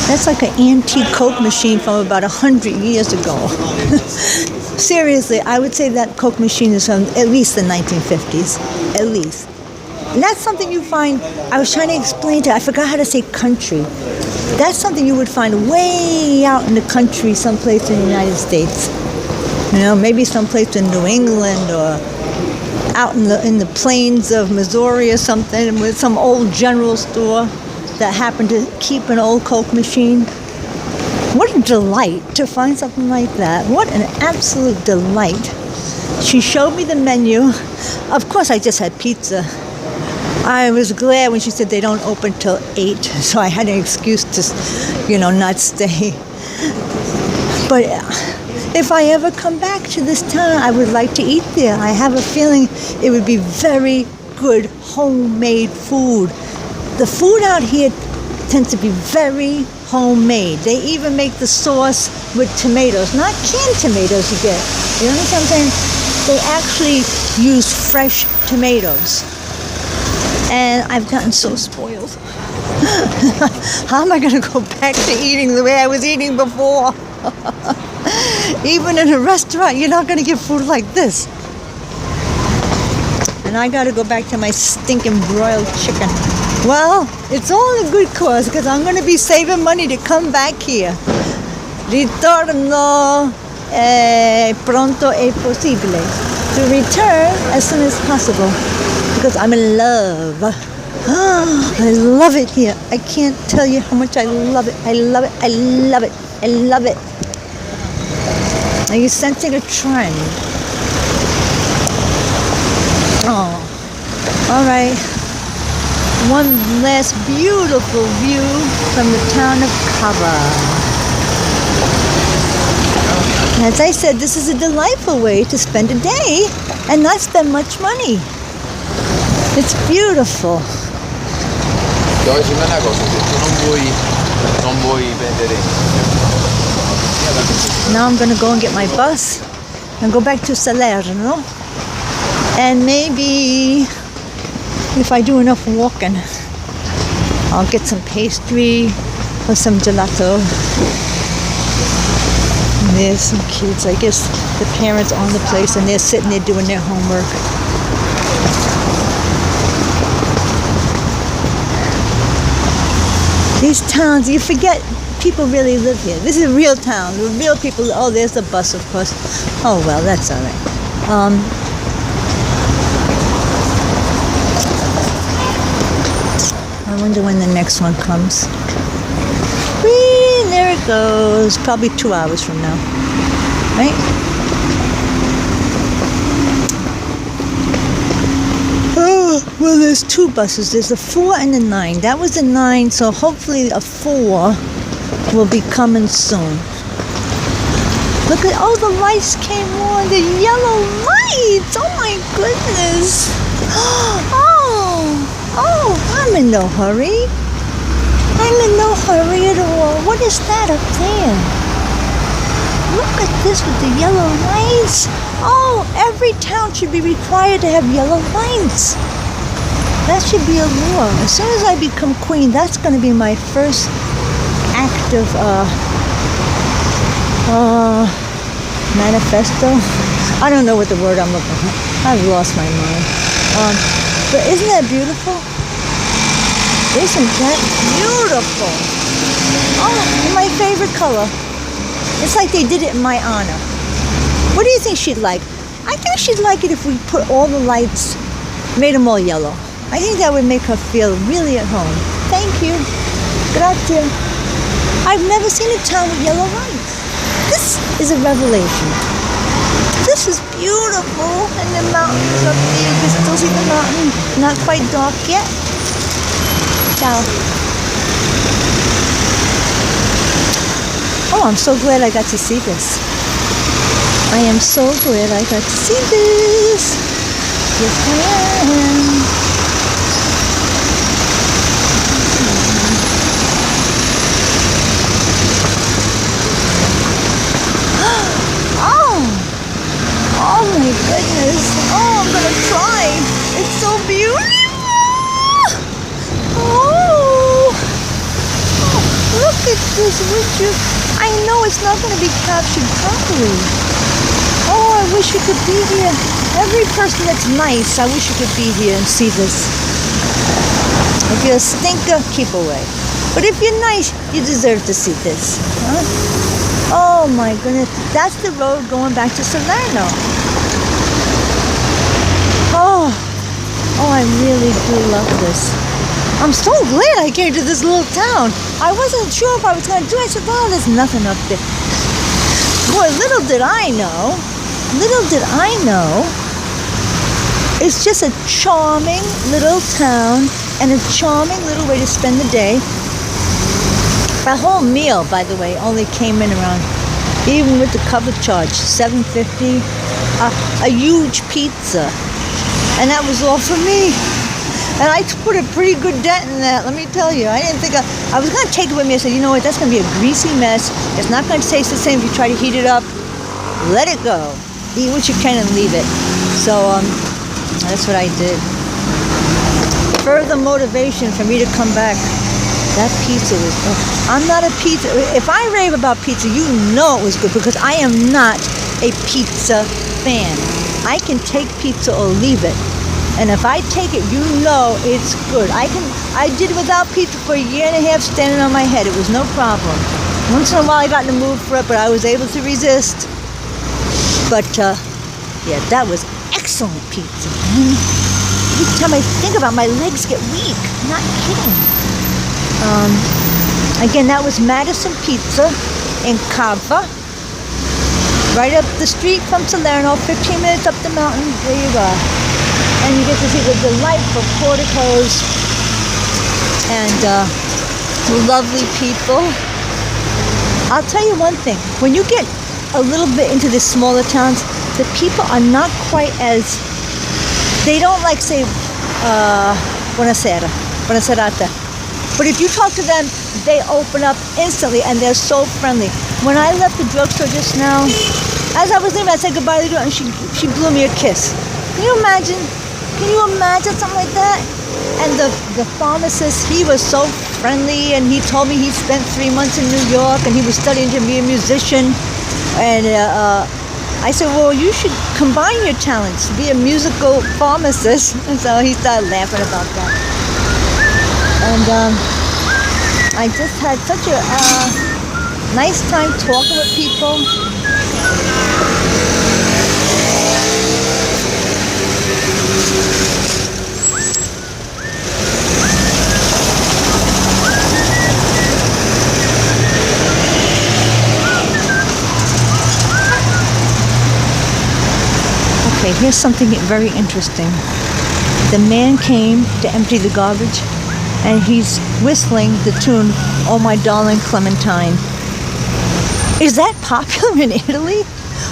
That's like an antique Coke machine from about 100 years ago. Seriously, I would say that Coke machine is from at least the 1950s, at least. And that's something you find, I was trying to explain to you, I forgot how to say country. That's something you would find way out in the country, someplace in the United States. You know, maybe someplace in New England or out in the plains of Missouri or something with some old general store that happened to keep an old Coke machine. What a delight to find something like that. What an absolute delight. She showed me the menu. Of course, I just had pizza. I was glad when she said they don't open till 8, so I had an excuse to, not stay. But if I ever come back to this town, I would like to eat there. I have a feeling it would be very good homemade food. The food out here tends to be very homemade. They even make the sauce with tomatoes, not canned tomatoes you get. You understand what I'm saying? They actually use fresh tomatoes. And I've gotten so spoiled. How am I going to go back to eating the way I was eating before? Even in a restaurant, you're not going to get food like this. And I got to go back to my stinking broiled chicken. Well, it's all in a good cause because I'm going to be saving money to come back here. Ritorno pronto è possibile. To return as soon as possible because I'm in love. I love it here. I can't tell you how much I love it. I love it. I love it. I love it. Are you sensing a trend? Oh, all right. One last beautiful view from the town of Cava. As I said, this is a delightful way to spend a day and not spend much money. It's beautiful. Una cosa, se tu non vuoi prendere. Now I'm going to go and get my bus and go back to Salerno. And maybe if I do enough walking, I'll get some pastry or some gelato. And there's some kids. I guess the parents own the place and they're sitting there doing their homework. These towns, you forget people really live here. This is a real town. The real people. Oh, there's the bus, of course. Oh, well, that's all right. I wonder when the next one comes. Whee, there it goes. Probably 2 hours from now. Right? Well, there's two buses. There's a 4 and a 9. That was a 9, so hopefully a 4 will be coming soon. Look at, oh, the lights came on. The yellow lights. Oh, my goodness. Oh, I'm in no hurry. I'm in no hurry at all. What is that up there? Look at this with the yellow lights. Oh, every town should be required to have yellow lights. That should be a law. As soon as I become queen, that's going to be my first act of manifesto. I don't know what the word I'm looking for. I've lost my mind. But isn't that beautiful? Isn't that beautiful? Oh, my favorite color. It's like they did it in my honor. What do you think she'd like? I think she'd like it if we put all the lights, made them all yellow. I think that would make her feel really at home. Thank you. Grazie. I've never seen a town with yellow lights. This is a revelation. This is beautiful. And the mountains up there. You can still see the mountain. Not quite dark yet. Ciao. Oh, I'm so glad I got to see this. I am so glad I got to see this. Yes, I am. Oh my goodness. Oh, I'm gonna cry. It's so beautiful. Oh, look look at this, would you? I know it's not going to be captured properly. Oh, I wish you could be here. Every person that's nice, I wish you could be here and see this. If you're a stinker, keep away. But if you're nice, you deserve to see this. Huh? Oh my goodness. That's the road going back to Salerno. Oh, I really do love this. I'm so glad I came to this little town. I wasn't sure if I was going to do it. I said, well, there's nothing up there. Boy, little did I know, it's just a charming little town and a charming little way to spend the day. A whole meal, by the way, only came in around, even with the cover charge, $7.50. A huge pizza, and that was all for me. And I put a pretty good dent in that, let me tell you. I didn't think I was going to take it with me. I said, you know what, that's going to be a greasy mess. It's not going to taste the same if you try to heat it up. Let it go. Eat what you can and leave it. So that's what I did. Further motivation for me to come back. That pizza was, I'm not a pizza, if I rave about pizza, you know it was good, because I am not a pizza fan. I can take pizza or leave it. And if I take it, you know it's good. I did without pizza for 1.5 years standing on my head. It was no problem. Once in a while I got in the mood for it, but I was able to resist. But yeah, that was excellent pizza, man. Every time I think about it, my legs get weak. Not kidding. Again, that was Madison Pizza in Cava. Right up the street from Salerno, 15 minutes up the mountain. There you go. And you get to see the delightful porticos and lovely people. I'll tell you one thing. When you get a little bit into the smaller towns, the people are not quite as, they don't like say, buonasera, buonaserata. But if you talk to them, they open up instantly and they're so friendly. When I left the drugstore just now, as I was leaving, I said goodbye to the girl and she blew me a kiss. Can you imagine? Can you imagine something like that? And the pharmacist, he was so friendly, and he told me he spent 3 months in New York and he was studying to be a musician. And I said, well, you should combine your talents, be a musical pharmacist. And so he started laughing about that. And I just had such a nice time talking with people. Okay, here's something very interesting. The man came to empty the garbage, and he's whistling the tune, "Oh My Darling Clementine." Is that popular in Italy?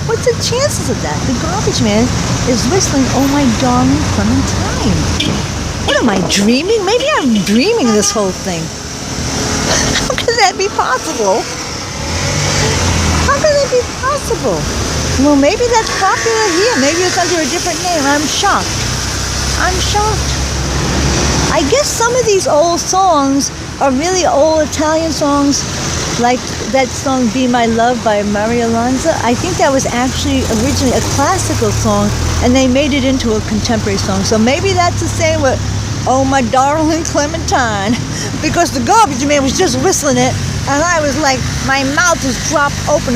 What's the chances of that? The garbage man is whistling "Oh My Darling Clementine." What am I dreaming? Maybe I'm dreaming this whole thing. How could that be possible? How could that be possible? Well, maybe that's popular here. Maybe it's under a different name. I'm shocked. I'm shocked. I guess some of these old songs are really old Italian songs, like that song "Be My Love" by Mario Lanza. I think that was actually originally a classical song, and they made it into a contemporary song. So maybe that's the same with "Oh My Darling Clementine," because the garbage man was just whistling it, and I was like, my mouth was dropped open.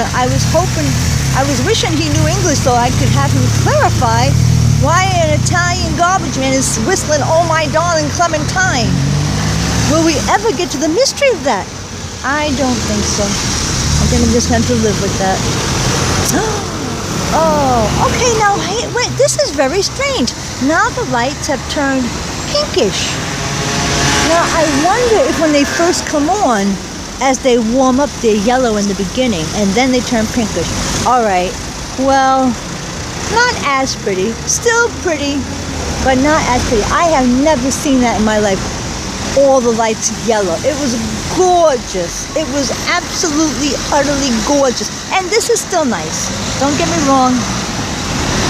I was wishing he knew English so I could have him clarify why an Italian garbage man is whistling "Oh My Darling Clementine." Will we ever get to the mystery of that? I don't think so. I'm going to just have to live with that. Oh, okay, now, hey, wait, this is very strange. Now the lights have turned pinkish. Now, I wonder if when they first come on, as they warm up, they're yellow in the beginning, and then they turn pinkish. All right, well, not as pretty. Still pretty, but not as pretty. I have never seen that in my life. All the lights yellow. It was gorgeous. It was absolutely, utterly gorgeous. And this is still nice. Don't get me wrong.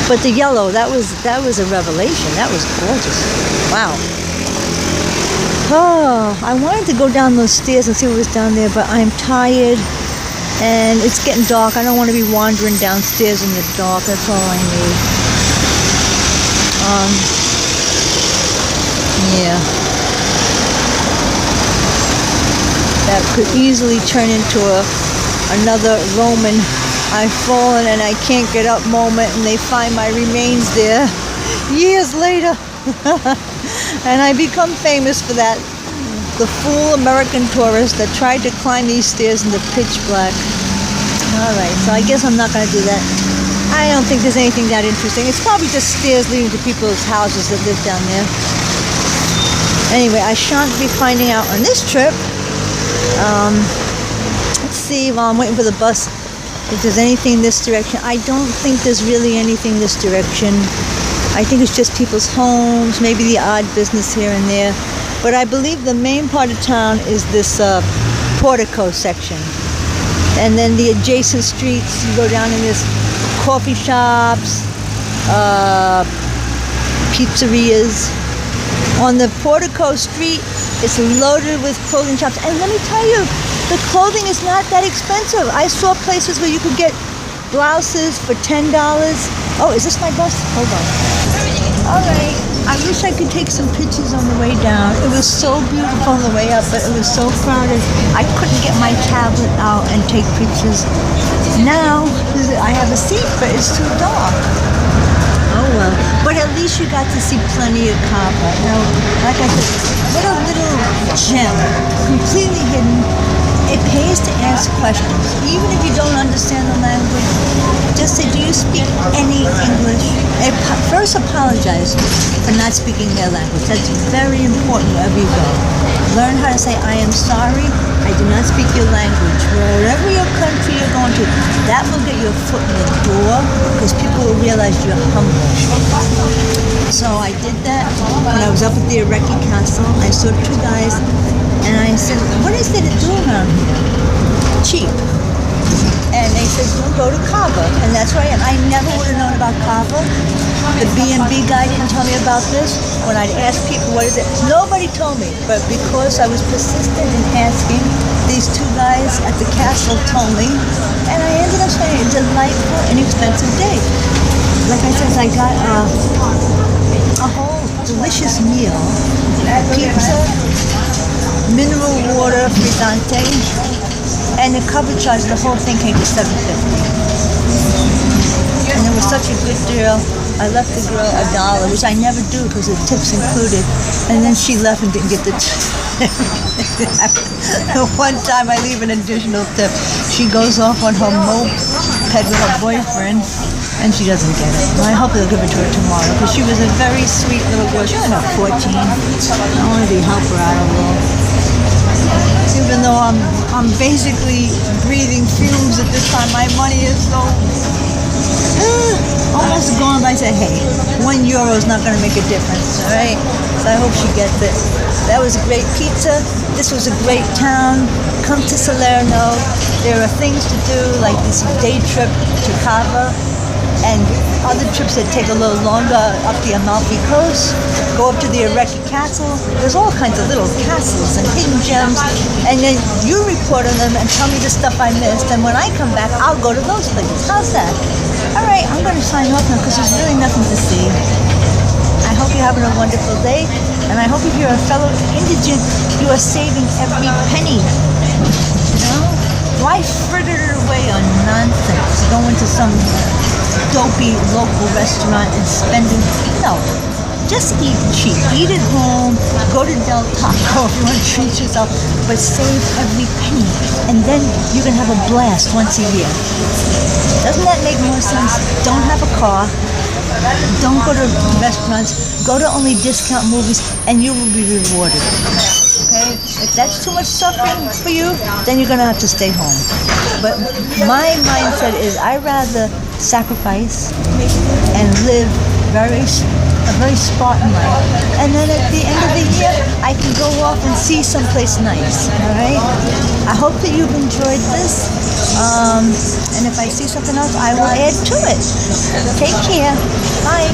But the yellow, that was a revelation. That was gorgeous. Wow. Oh, I wanted to go down those stairs and see what was down there, but I'm tired and it's getting dark. I don't want to be wandering downstairs in the dark. That's all I need. Yeah. That could easily turn into another Roman I've fallen and I can't get up moment, and they find my remains there years later. And I become famous for that. The fool American tourist that tried to climb these stairs in the pitch black. Alright, so I guess I'm not going to do that. I don't think there's anything that interesting. It's probably just stairs leading to people's houses that live down there. Anyway, I shan't be finding out on this trip. Let's see while I'm waiting for the bus if there's anything this direction. I don't think there's really anything this direction. I think it's just people's homes, maybe the odd business here and there. But I believe the main part of town is this portico section. And then the adjacent streets, you go down in this coffee shops, pizzerias. On the portico street, it's loaded with clothing shops. And let me tell you, the clothing is not that expensive. I saw places where you could get blouses for $10. Oh, is this my bus? Hold on. All right. I wish I could take some pictures on the way down. It was so beautiful on the way up, but it was so crowded. I couldn't get my tablet out and take pictures. Now, I have a seat, but it's too dark. Oh well. But at least you got to see plenty of Cava. You know, like I said, what a little gem, completely hidden. It pays to ask questions, even if you don't understand the language. Just say, do you speak any English? First apologize for not speaking their language. That's very important wherever you go. Learn how to say, I am sorry, I do not speak your language. Wherever your country you're going to, that will get your foot in the door because people will realize you're humble. So I did that when I was up at the Ireki Castle. I saw two guys and I said, what is there to do around here? Cheap. And they said, well, go to Cava. And that's where I am. I never would have known about Cava. The B&B guy didn't tell me about this. When I'd ask people, what is it? Nobody told me. But because I was persistent in asking, these two guys at the castle told me. And I ended up saying, a delightful, inexpensive day. Like I said, I got a whole delicious meal. Pizza, mineral water, frizzante, and the cover charge, the whole thing came to $7.50. And it was such a good deal. I left the girl $1, which I never do because the tip's included. And then she left and didn't get the tip. One time I leave an additional tip. She goes off on her moped with her boyfriend, and she doesn't get it. Well, I hope they'll give it to her tomorrow because she was a very sweet little girl. She was about 14. I wanted to help her out a little. Even though I'm basically breathing fumes at this time, my money is so almost gone. I said, hey, €1 is not going to make a difference, all right? So I hope she gets it. That was a great pizza. This was a great town. Come to Salerno. There are things to do, like this day trip to Cava, and other trips that take a little longer up the Amalfi Coast. Go up to the Ireki Castle. There's all kinds of little castles and hidden gems. And then you report on them and tell me the stuff I missed. And when I come back, I'll go to those places. How's that? All right, I'm going to sign off now because there's really nothing to see. I hope you're having a wonderful day. And I hope if you're a fellow indigent, you are saving every penny. You know? Why fritter it away on nonsense? Going to some dopey local restaurant and spending, no, just eat cheap. Eat at home, go to Del Taco if you want to treat yourself, but save every penny. And then you can have a blast once a year. Doesn't that make more sense? Don't have a car. Don't go to restaurants. Go to only discount movies and you will be rewarded. Okay? If that's too much suffering for you, then you're going to have to stay home. But my mindset is I'd rather sacrifice and live a very Spartan life. And then at the end of the year, I can go off and see someplace nice. All right? I hope that you've enjoyed this. And if I see something else, I will add to it. Take care. Bye.